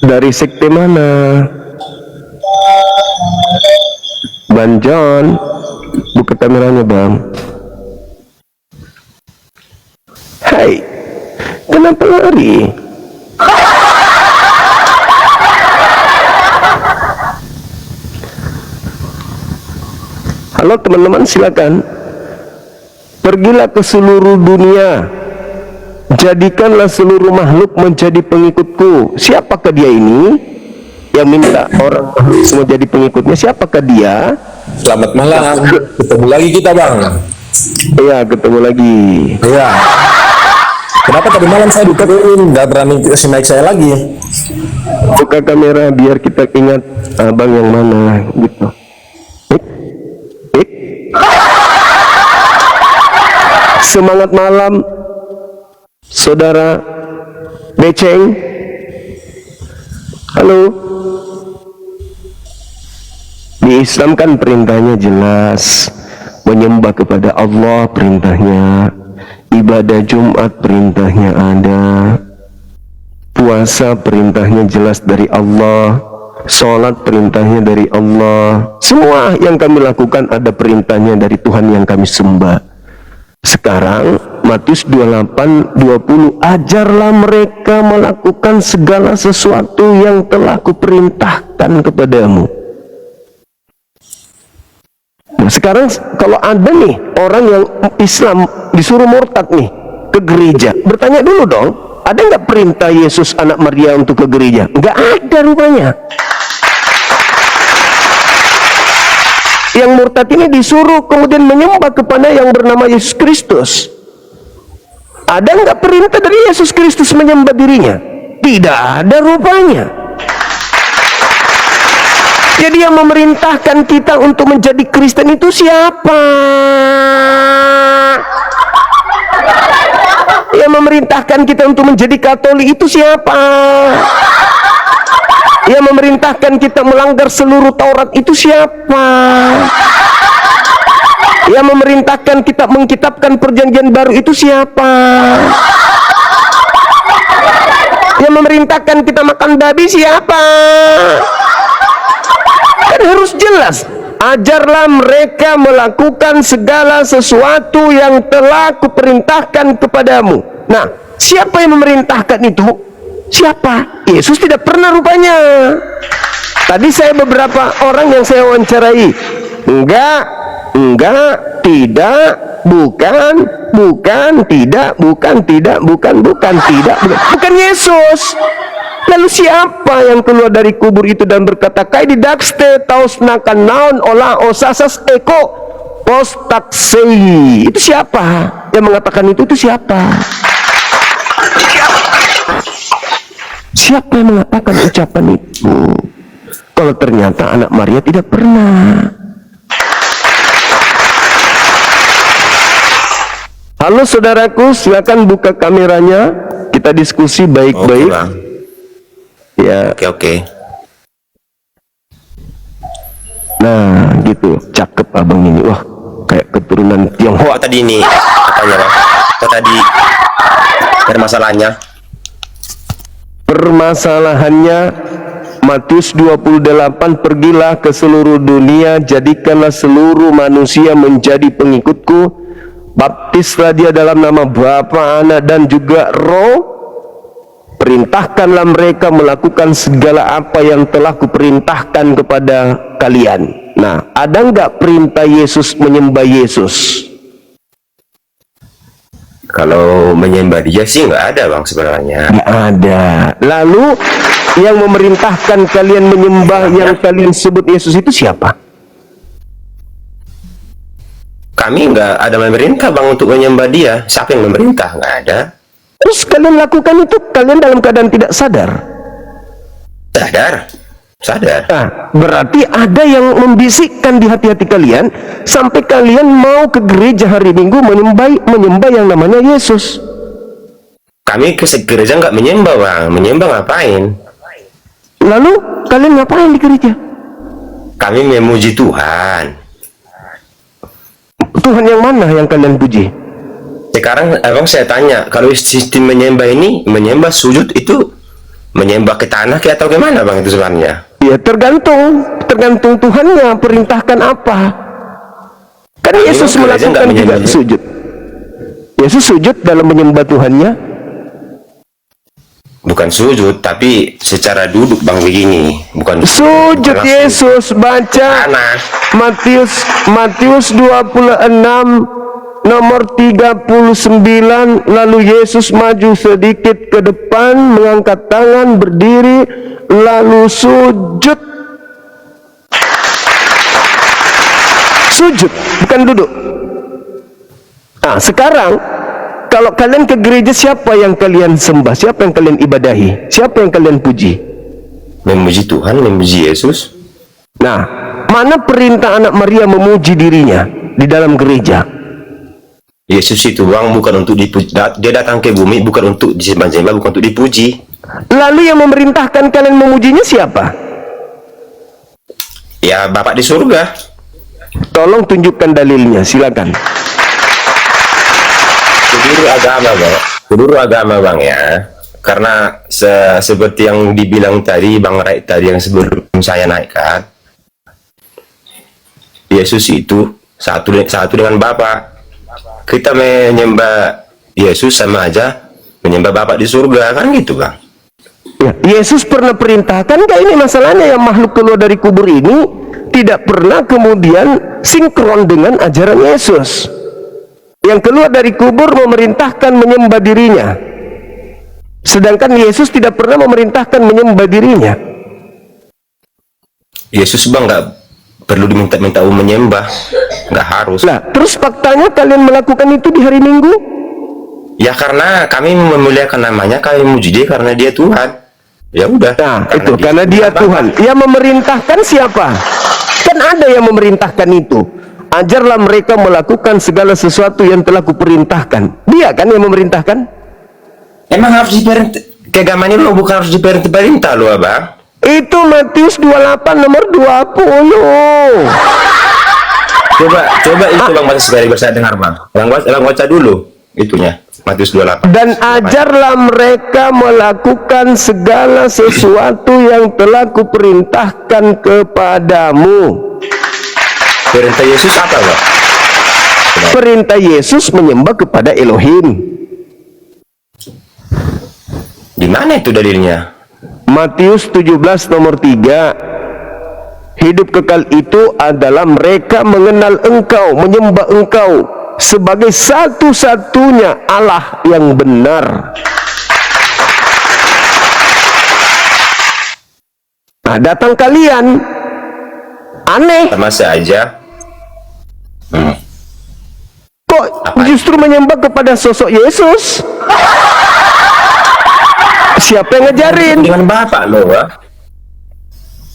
Speaker 1: Dari sekte mana? Bang John, buka kameranya, Bang. Hai, kenapa lari? Halo teman-teman, silakan. Pergilah ke seluruh dunia. Jadikanlah seluruh makhluk menjadi pengikutku. Siapakah dia ini yang minta orang semua jadi pengikutnya? Siapakah dia?
Speaker 6: Selamat malam, ketemu lagi kita, bang.
Speaker 1: Iya, ketemu lagi.
Speaker 6: Iya. Kenapa tadi malam saya ditemuin, nggak berani kasih mic saya lagi?
Speaker 1: Buka kamera biar kita ingat abang yang mana gitu. Semangat malam, saudara Beceng. Halo. Di Islam kan perintahnya jelas, menyembah kepada Allah perintahnya, ibadah Jumat perintahnya ada, puasa perintahnya jelas dari Allah, sholat perintahnya dari Allah. Semua yang kami lakukan ada perintahnya dari Tuhan yang kami sembah. Sekarang Matius 28:20, ajarlah mereka melakukan segala sesuatu yang telah kuperintahkan kepadamu. Nah, sekarang kalau ada nih orang yang Islam disuruh murtad nih ke gereja, bertanya dulu dong, ada nggak perintah Yesus anak Maria untuk ke gereja? Nggak ada rupanya. Yang murtad ini disuruh kemudian menyembah kepada yang bernama Yesus Kristus. Ada nggak perintah dari Yesus Kristus menyembah dirinya? Tidak ada rupanya. Jadi yang memerintahkan kita untuk menjadi Kristen itu siapa? Yang memerintahkan kita untuk menjadi Katolik itu siapa? Yang memerintahkan kita melanggar seluruh Taurat itu siapa? Yang memerintahkan kita mengkitabkan perjanjian baru itu siapa? Yang memerintahkan kita makan babi siapa? Kan harus jelas. Ajarlah mereka melakukan segala sesuatu yang telah kuperintahkan kepadamu. Nah, siapa yang memerintahkan itu? Siapa? Yesus tidak pernah rupanya. Tadi saya beberapa orang yang saya wawancarai. Enggak, tidak, bukan, tidak, tidak, bukan Yesus. Lalu siapa yang keluar dari kubur itu dan berkata, "Kai didakste taus nakan naon olah osasas eko postaksei"? Itu siapa yang mengatakan itu? Itu siapa? Siapa yang mengatakan ucapan itu? Kalau ternyata anak Maria tidak pernah. Halo saudaraku, silakan buka kameranya. Kita diskusi baik-baik.
Speaker 7: Oke, Bang.
Speaker 1: Ya.
Speaker 7: Oke.
Speaker 1: Nah, gitu. Cakep abang ini. Wah, kayak keturunan Tionghoa.
Speaker 7: Apa tadi ini? Apanya, Bang? Apa tadi permasalahannya?
Speaker 1: Permasalahannya Matius 28, pergilah ke seluruh dunia, jadikanlah seluruh manusia menjadi pengikutku. Baptislah dia dalam nama Bapa, Anak, dan juga Roh. Perintahkanlah mereka melakukan segala apa yang telah kuperintahkan kepada kalian. Nah, ada nggak perintah Yesus menyembah Yesus?
Speaker 7: Kalau menyembah dia sih nggak ada, Bang, sebenarnya.
Speaker 1: Nggak ada. Lalu yang memerintahkan kalian menyembah yang kalian sebut Yesus itu siapa?
Speaker 7: Kami nggak ada memerintah, Bang, untuk menyembah dia. Siapa yang memerintah? Nggak ada.
Speaker 1: Terus kalian lakukan itu, kalian dalam keadaan tidak sadar.
Speaker 7: Sadar.
Speaker 1: Nah, berarti ada yang membisikkan di hati-hati kalian sampai kalian mau ke gereja hari Minggu menyembah yang namanya Yesus.
Speaker 7: Kami ke gereja nggak menyembah, Bang. Menyembah ngapain?
Speaker 1: Lalu kalian ngapain di gereja?
Speaker 7: Kami memuji Tuhan.
Speaker 1: Tuhan yang mana yang kalian puji?
Speaker 7: Sekarang abang saya tanya, kalau sistem menyembah ini, menyembah sujud itu menyembah ke tanah atau gimana, Bang, itu sebenarnya?
Speaker 1: Ya tergantung Tuhannya perintahkan apa. Kan Yesus melakukan juga sujud. Yesus sujud dalam menyembah Tuhannya.
Speaker 7: Bukan sujud, tapi secara duduk, Bang, begini. Bukan
Speaker 1: sujud. Yesus baca Matius 26 nomor 39. Lalu Yesus maju sedikit ke depan, mengangkat tangan, berdiri, lalu sujud. Sujud, bukan duduk. Nah, sekarang kalau kalian ke gereja, siapa yang kalian sembah? Siapa yang kalian ibadahi? Siapa yang kalian puji?
Speaker 7: Memuji Tuhan, memuji Yesus.
Speaker 1: Nah, mana perintah anak Maria memuji dirinya di dalam gereja?
Speaker 7: Yesus itu, Bang, bukan untuk dipuji. Dia datang ke bumi bukan untuk disembah-sembah, bukan untuk dipuji.
Speaker 1: Lalu yang memerintahkan kalian memujinya siapa?
Speaker 7: Ya, Bapak di surga.
Speaker 1: Tolong tunjukkan dalilnya, silakan.
Speaker 7: Seluruh agama, Bang, ya. Karena seperti yang dibilang tadi Bang Rai tadi yang sebelum saya naikkan, Yesus itu satu dengan Bapa. Kita menyembah Yesus sama aja menyembah Bapa di surga, kan gitu, Bang.
Speaker 1: Ya, Yesus pernah perintahkan nggak? Ini masalahnya, yang makhluk keluar dari kubur ini tidak pernah kemudian sinkron dengan ajaran Yesus. Yang keluar dari kubur memerintahkan menyembah dirinya, sedangkan Yesus tidak pernah memerintahkan menyembah dirinya.
Speaker 7: Yesus, Bang, nggak perlu diminta-minta menyembah, nggak harus.
Speaker 1: Nah, terus faktanya kalian melakukan itu di hari Minggu?
Speaker 7: Ya karena kami memuliakan namanya, kami memuji dia karena dia Tuhan. Ya udah.
Speaker 1: Nah, karena dia Tuhan. Yang memerintahkan siapa? Kan ada yang memerintahkan itu. Ajarlah mereka melakukan segala sesuatu yang telah kuperintahkan. Dia kan yang memerintahkan.
Speaker 7: Emang harus diperintah? Keagamaan ini bukan harus diperintah loh, Abang.
Speaker 1: Itu Matius 28 nomor 20.
Speaker 7: Coba itu Bang baca sekali biar saya dengar Bang. Bang baca dulu itunya. Matius 28.
Speaker 1: Dan ajarlah mereka melakukan segala sesuatu yang telah kuperintahkan kepadamu.
Speaker 7: Perintah Yesus apa Bang?
Speaker 1: Perintah Yesus menyembah kepada Elohim.
Speaker 7: Di mana itu dalilnya?
Speaker 1: Matius 17 nomor 3. Hidup kekal itu adalah mereka mengenal Engkau, menyembah Engkau sebagai satu-satunya Allah yang benar. Nah, datang kalian aneh,
Speaker 7: Sama saja.
Speaker 1: kok justru menyembah kepada sosok Yesus? Siapa yang ngajarin?
Speaker 7: Dengan Bapak loh, Bang.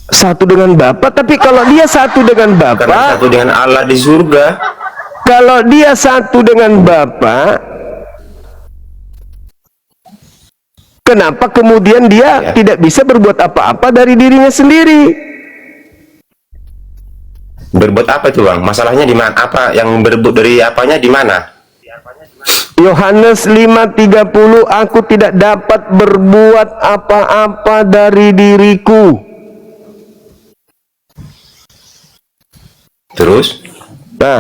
Speaker 1: Satu dengan Bapa, tapi kalau dia satu dengan
Speaker 7: Karena
Speaker 1: Bapa,
Speaker 7: satu dengan Allah di surga.
Speaker 1: kalau dia satu dengan Bapa, kenapa kemudian dia
Speaker 7: Ya.
Speaker 1: tidak bisa berbuat apa-apa dari dirinya sendiri?
Speaker 7: Berbuat apa itu Bang? Masalahnya di mana? Apa yang berebut dari apanya di mana?
Speaker 1: Yohanes 5:30, aku tidak dapat berbuat apa-apa dari diriku.
Speaker 7: Terus?
Speaker 1: Nah,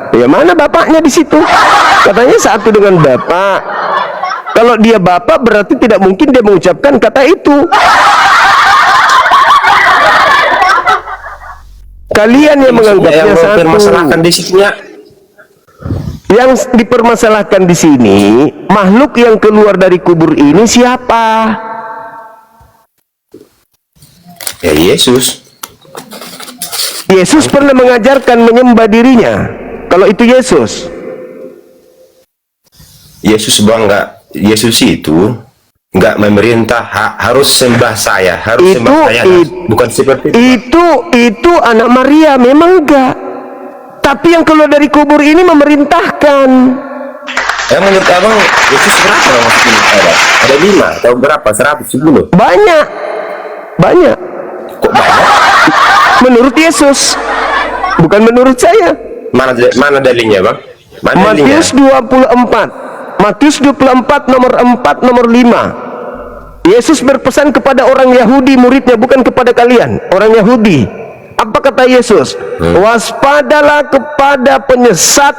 Speaker 1: ya mana bapaknya di situ? Katanya satu dengan Bapak. Kalau dia Bapak berarti tidak mungkin dia mengucapkan kata itu. Kalian yang menganggapnya
Speaker 7: yang
Speaker 1: satu.
Speaker 7: mempermasalahkan di sisinya.
Speaker 1: Yang dipermasalahkan di sini, makhluk yang keluar dari kubur ini siapa?
Speaker 7: Ya Yesus.
Speaker 1: Yesus pernah mengajarkan menyembah dirinya. Kalau itu Yesus.
Speaker 7: Yesus Bang Yesus itu nggak memerintah harus sembah saya, harus sembah saya. Bukan seperti itu.
Speaker 1: Itu anak Maria memang enggak. Tapi yang keluar dari kubur ini memerintahkan.
Speaker 7: Menurut Abang Yesus berapa maksudnya? Ada 5 atau berapa? 110?
Speaker 1: Banyak.
Speaker 7: Kok banyak?
Speaker 1: Menurut Yesus, bukan menurut saya.
Speaker 7: Mana dalilnya Bang? Mana dalilnya?
Speaker 1: Matius 24. Matius 24 nomor 4 nomor 5. Yesus berpesan kepada orang Yahudi muridnya, bukan kepada kalian, orang Yahudi. Apa kata Yesus? Waspadalah kepada penyesat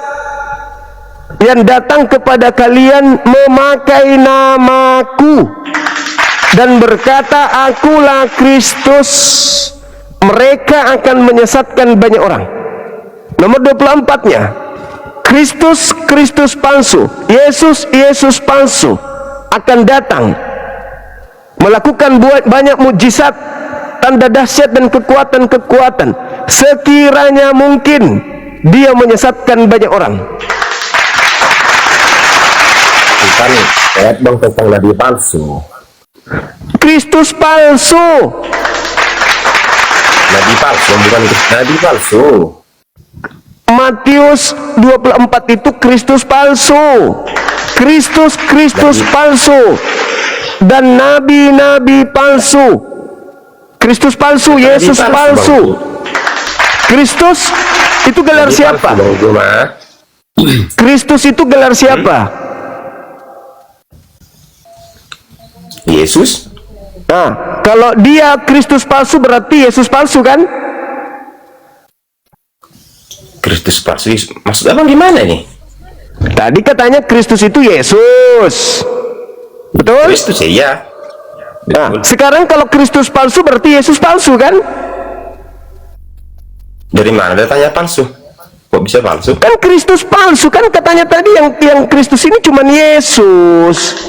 Speaker 1: yang datang kepada kalian memakai namaku dan berkata, akulah Kristus. Mereka akan menyesatkan banyak orang. Nomor 24-nya, Kristus palsu, Yesus palsu akan datang melakukan banyak mujizat, tanda dahsyat dan kekuatan sekiranya mungkin dia menyesatkan banyak orang.
Speaker 6: Bukan ayat Bang tentang nabi palsu.
Speaker 1: Kristus palsu.
Speaker 7: Nabi palsu, bukan nabi palsu.
Speaker 1: Matius 24 itu Kristus palsu. Kristus palsu dan nabi-nabi palsu. Kristus palsu, Yesus palsu. Kristus itu gelar siapa? Kristus itu gelar siapa?
Speaker 7: Yesus.
Speaker 1: Nah, kalau dia Kristus palsu berarti Yesus palsu kan?
Speaker 7: Kristus palsu. Maksud Abang gimana nih?
Speaker 1: Tadi katanya Kristus itu Yesus. Betul?
Speaker 7: Kristus ya.
Speaker 1: Nah, sekarang kalau Kristus palsu berarti Yesus palsu kan?
Speaker 7: Dari mana datanya palsu? Kok bisa palsu?
Speaker 1: Kan Kristus palsu kan katanya tadi yang Kristus ini cuman Yesus.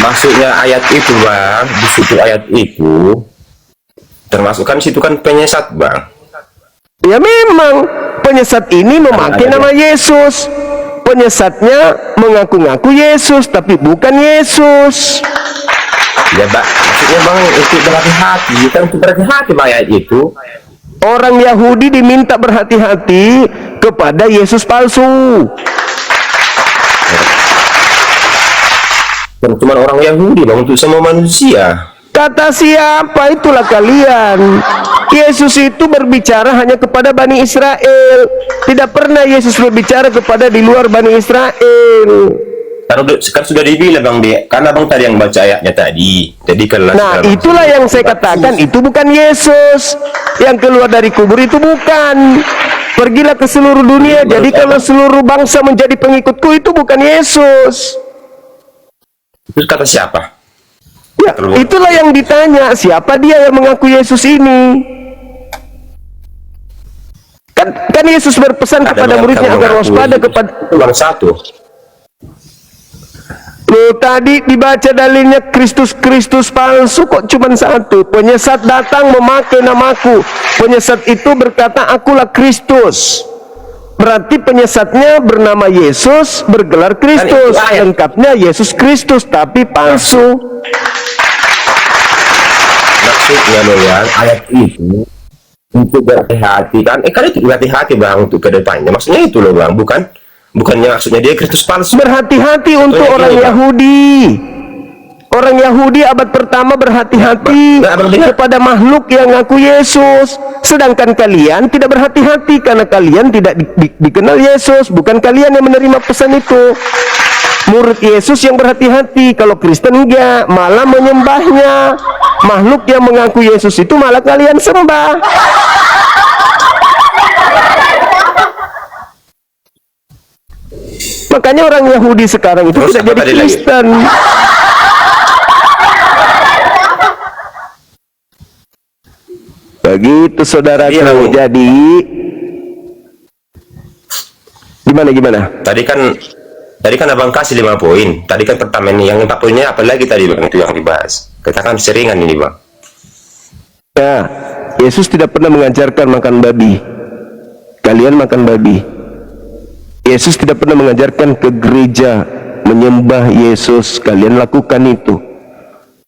Speaker 7: Maksudnya ayat itu Bang, di situ ayat itu termasuk kan situ kan penyesat Bang.
Speaker 1: Ya memang penyesat ini memakai nama Yesus. Penyesatnya mengaku-ngaku Yesus tapi bukan Yesus.
Speaker 7: Ya Bang, maksudnya Bang itu berhati-hati, kan itu berhati-hati Bang ayat itu.
Speaker 1: Orang Yahudi diminta berhati-hati kepada Yesus palsu.
Speaker 7: Bukan cuma orang Yahudi Bang, untuk semua manusia.
Speaker 1: Kata siapa? Itulah kalian. Yesus itu berbicara hanya kepada Bani Israel. Tidak pernah Yesus berbicara kepada di luar Bani Israel.
Speaker 7: Kan sudah dibilang Bang dia, kan Abang tadi yang baca ayatnya tadi. Jadi kalau
Speaker 1: Nah, itulah yang saya katakan, itu bukan Yesus. Yang keluar dari kubur itu bukan. Pergilah ke seluruh dunia. Jadi kalau seluruh bangsa menjadi pengikutku, itu bukan Yesus.
Speaker 7: Itu kata siapa?
Speaker 1: Ya, itulah yang ditanya, siapa dia yang mengaku Yesus ini? Kan Yesus berpesan kepada muridnya agar waspada kepada
Speaker 7: Bang satu.
Speaker 1: Loh, tadi dibaca dalilnya Kristus palsu, kok cuma satu. Penyesat datang memakai namaku. Penyesat itu berkata, akulah Kristus. Berarti penyesatnya bernama Yesus, bergelar Kristus. Lengkapnya Yesus Kristus, tapi palsu.
Speaker 7: Maksudnya doang ayat itu untuk berhati-hati kan? Kan itu berhati-hati Bang untuk kedepannya. Maksudnya itu loh Bang, bukannya maksudnya dia Kristus palsu.
Speaker 1: Berhati-hati untuk orang Yahudi. Orang Yahudi abad pertama berhati-hati kepada makhluk yang ngaku Yesus. Sedangkan kalian tidak berhati-hati karena kalian tidak dikenal Yesus. Bukan kalian yang menerima pesan itu. Murid Yesus yang berhati-hati. Kalau Kristen enggak, malah menyembahnya. Makhluk yang mengaku Yesus itu malah kalian sembah. Makanya orang Yahudi sekarang itu
Speaker 7: Terus
Speaker 1: tidak jadi Kristen. Begitu saudaraku. Jadi gimana?
Speaker 7: Tadi kan Abang kasih 5 poin. Tadi kan pertama ini, yang 4 poinnya apa lagi tadi Bang itu yang dibahas? Kita kan seringan ini Bang.
Speaker 1: Ya, Yesus tidak pernah mengajarkan makan babi. Kalian makan babi. Yesus tidak pernah mengajarkan ke gereja menyembah Yesus. Kalian lakukan itu.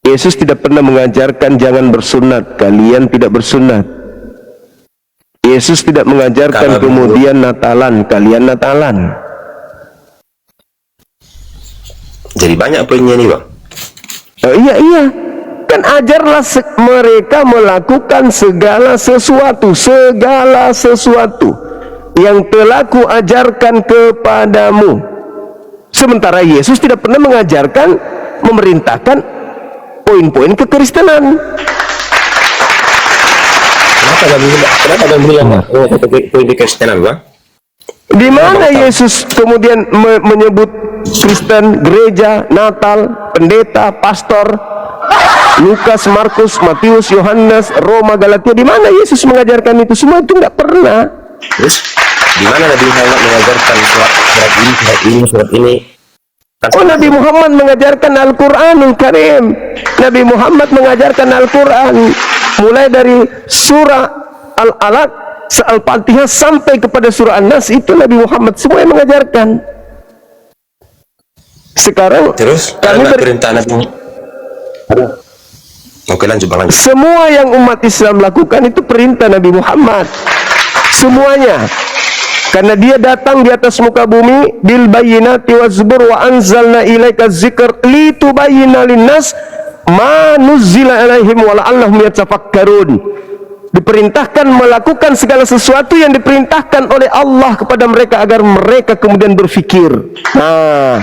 Speaker 1: Yesus tidak pernah mengajarkan jangan bersunat. Kalian tidak bersunat. Yesus tidak mengajarkan kemudian Natalan. Kalian Natalan.
Speaker 7: Jadi banyak poinnya nih Bang.
Speaker 1: Oh, iya. Kan ajarlah mereka melakukan segala sesuatu yang telah kuajarkan kepadamu. Sementara Yesus tidak pernah mengajarkan, memerintahkan poin-poin kekristenan.
Speaker 7: Kenapa Bang bilang poin kekristenan Bang?
Speaker 1: Di mana Yesus kemudian menyebut Kristen, gereja, Natal, pendeta, pastor, Lukas, Markus, Matius, Yohanes, Roma, Galatia? Di mana Yesus mengajarkan itu semua? Itu nggak pernah.
Speaker 7: Terus di mana Nabi Muhammad mengajarkan surat ini?
Speaker 1: Oh, Nabi Muhammad mengajarkan Al-Quranul Karim. Nabi Muhammad mengajarkan Al-Quran mulai dari surah Al-Alaq, Al-Fatihah sampai kepada surah An-Nas. Itu Nabi Muhammad semua yang mengajarkan. Sekarang
Speaker 7: terus
Speaker 1: kami
Speaker 7: perintah Nabi. Oke, lanjut Bang.
Speaker 1: Semua yang umat Islam lakukan itu perintah Nabi Muhammad. Semuanya. Karena dia datang di atas muka bumi bil bayyinati waz zubur wa anzalna ilaika dzikr litubayyana linnas ma nuzzila ilaihim wa la'allahum yatafakkarun. Diperintahkan melakukan segala sesuatu yang diperintahkan oleh Allah kepada mereka agar mereka kemudian berfikir. Nah,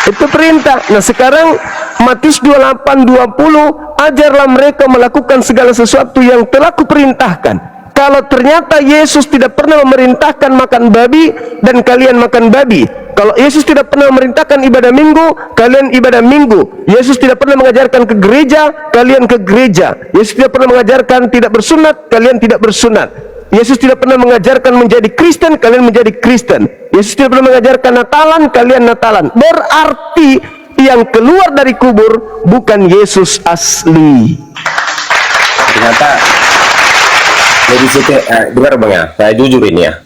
Speaker 1: itu perintah. Nah, sekarang Matius 28:20, ajarlah mereka melakukan segala sesuatu yang telah kuperintahkan. Kalau ternyata Yesus tidak pernah memerintahkan makan babi dan kalian makan babi. Kalau Yesus tidak pernah memerintahkan ibadah minggu, kalian ibadah minggu. Yesus tidak pernah mengajarkan ke gereja, kalian ke gereja. Yesus tidak pernah mengajarkan tidak bersunat, kalian tidak bersunat. Yesus tidak pernah mengajarkan menjadi Kristen, kalian menjadi Kristen. Yesus tidak pernah mengajarkan Natalan, kalian Natalan. Berarti yang keluar dari kubur bukan Yesus asli.
Speaker 7: Ternyata lebih suka dengar Bang ya, saya jujur ini ya.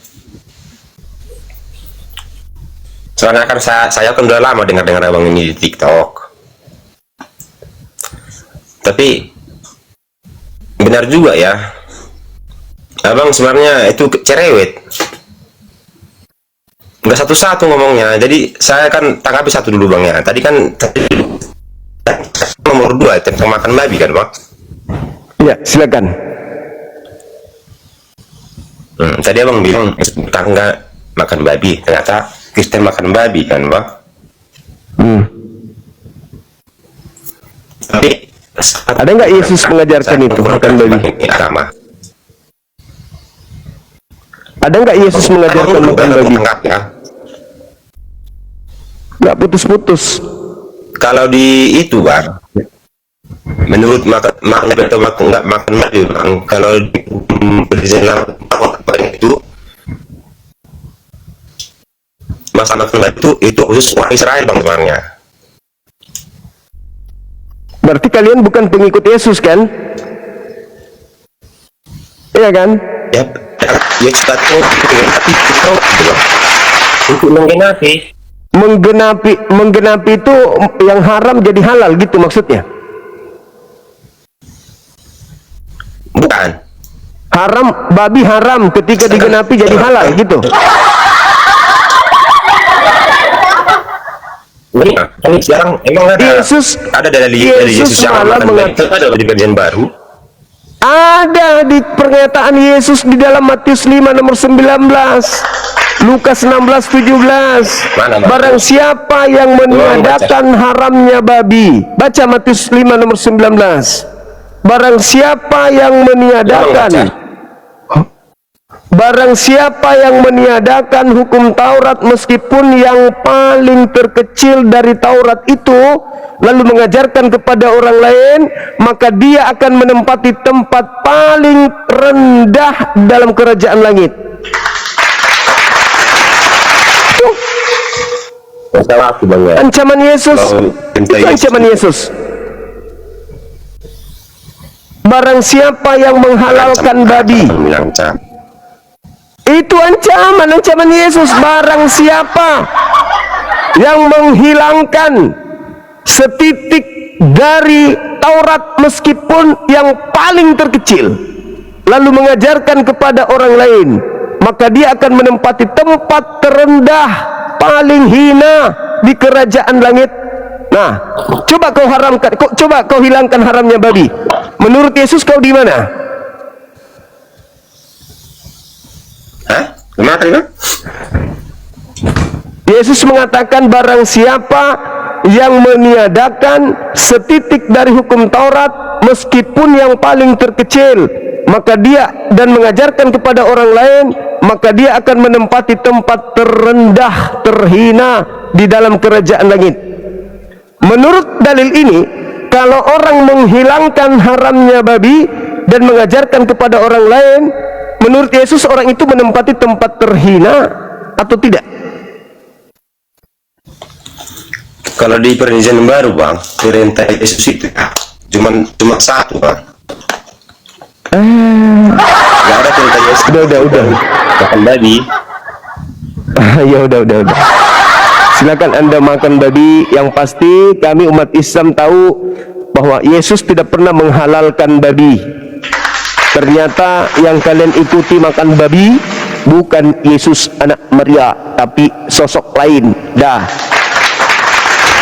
Speaker 7: Soalnya kan saya kan udah lama dengar Abang ini di TikTok. Tapi benar juga ya, Abang sebenarnya itu cerewet. Nggak satu-satu ngomongnya. Jadi saya kan tanggapi satu dulu Bang ya. Tadi kan nomor 22 tentang makan babi kan bang?
Speaker 1: Ya, silakan.
Speaker 7: Tadi abang bilang tetangga makan babi, ternyata Kristen makan babi kan bang? Tapi
Speaker 1: Ada nggak Yesus mengajarkan itu makan babi?
Speaker 7: Agama.
Speaker 1: Ada nggak Yesus mengajarkan makan babi?
Speaker 7: Ya.
Speaker 1: Nggak putus-putus.
Speaker 7: Kalau di itu bang, menurut makan atau nggak makan babi bang, kalau di perjanjian itu masalah makan babi itu khusus orang Israel bang sebenarnya.
Speaker 1: Berarti kalian bukan pengikut Yesus kan? Iya kan?
Speaker 7: Ya, ya kita tahu, tapi kita tahu untuk menggenapi
Speaker 1: itu yang haram jadi halal gitu maksudnya?
Speaker 7: bukan.
Speaker 1: Haram, babi haram ketika digenapi jadi halal gitu.
Speaker 7: Iya, kan sekarang emang ada dari Yesus yang
Speaker 1: malah
Speaker 7: mengatakan ada di perjanjian baru.
Speaker 1: Ada di pernyataan Yesus di dalam Matius 5 nomor 19, Lukas 16:17.
Speaker 7: Mana?
Speaker 1: Barang siapa yang meniadakan haramnya babi. Baca Matius 5 nomor 19. Barang siapa yang meniadakan hukum Taurat meskipun yang paling terkecil dari Taurat itu lalu mengajarkan kepada orang lain, maka dia akan menempati tempat paling rendah dalam kerajaan langit. Ancaman Yesus. Itu ancaman Yesus. Barang siapa yang menghalalkan babi, itu ancaman Yesus. Barang siapa yang menghilangkan setitik dari Taurat meskipun yang paling terkecil lalu mengajarkan kepada orang lain, maka dia akan menempati tempat terendah paling hina di kerajaan langit. Nah, coba kau hilangkan haramnya babi. Menurut Yesus kau di mana?
Speaker 7: Hah? Gimana?
Speaker 1: Yesus mengatakan barang siapa yang meniadakan setitik dari hukum Taurat meskipun yang paling terkecil, maka dia dan mengajarkan kepada orang lain, maka dia akan menempati tempat terendah, terhina di dalam kerajaan langit. Menurut dalil ini, kalau orang menghilangkan haramnya babi dan mengajarkan kepada orang lain, menurut Yesus orang itu menempati tempat terhina atau tidak?
Speaker 7: Kalau di perjanjian baru bang, perintah Yesus itu cuma satu bang. Gak ada perintah Yesus.
Speaker 1: Udah.
Speaker 7: Makan babi.
Speaker 1: Ya udah. Silakan Anda makan babi. Yang pasti kami umat Islam tahu bahwa Yesus tidak pernah menghalalkan babi. Ternyata yang kalian ikuti makan babi bukan Yesus anak Maria, tapi sosok lain. Dah.